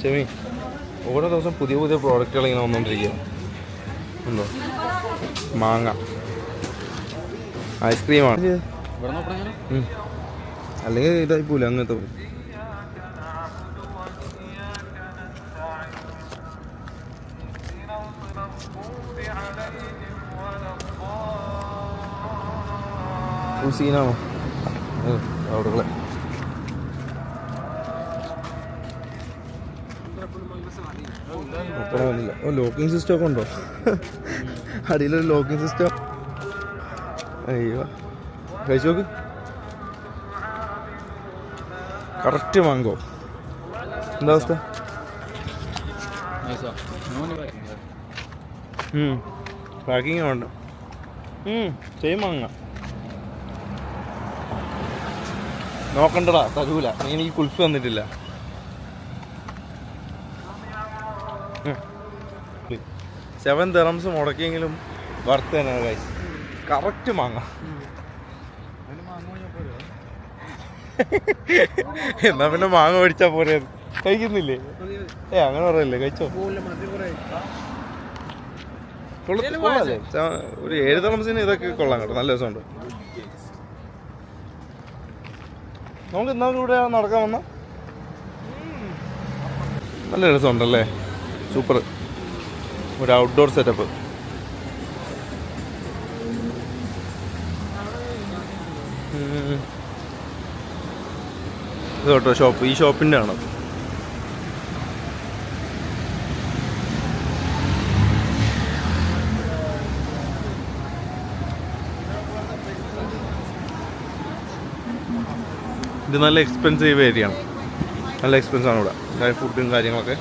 ചെമി ഓരോ ദിവസം പുതിയ പുതിയ പ്രോഡക്റ്റുകൾ ഇങ്ങനെ വന്നുകൊണ്ടിരിക്കുക. ഉണ്ടോ? മാങ്ങ ഐസ്ക്രീമാണ്. അല്ലെങ്കിൽ ഇതായി പോലെ അങ്ങനത്തെ ഫുൾ സീനാണോ അവിടെ? ലോക്കിംഗ് സിസ്റ്റം ഒക്കെ ഉണ്ടോ? അടിയിലൊരു ലോക്കിംഗ് സിസ്റ്റം. അയ്യോ കഴിച്ചു നോക്ക്. Correct mango. എന്താ അവസ്ഥ? പാക്കിങ് വേണ്ട. സെയിം മാങ്ങ. നോക്കണ്ടടാ, തരൂല. എനിക്ക് കുൽഫ് വന്നിട്ടില്ല. $7 മുടക്കിയെങ്കിലും വർത്ത് തന്നെ ഗൈസ്. കറക്റ്റ് മാങ്ങ. എന്നാ പിന്നെ മാങ്ങ മേടിച്ചാ പോരെ? കഴിക്കുന്നില്ലേ? അങ്ങനെ പറയല്ലേ, കഴിച്ചോ. കൊള്ളാല്ലേ? ഒരു $7 ഇതൊക്കെ കൊള്ളാം കേട്ടോ. നല്ല രസമുണ്ട്. നമുക്ക് ഇന്നാൾ ഇവിടെ നടക്കാൻ വന്ന നല്ല രസമുണ്ടല്ലേ. സൂപ്പർ. ഒരു ഔട്ട്ഡോർ സെറ്റപ്പ്. ഇത് കേട്ടോ ഷോപ്പ്. ഈ ഷോപ്പിൻ്റെ ആണ്. ഇത് നല്ല എക്സ്പെൻസീവ് ഏരിയ ആണ്. നല്ല എക്സ്പെൻസാണ് ഇവിടെ. ഫുഡും കാര്യങ്ങളൊക്കെ.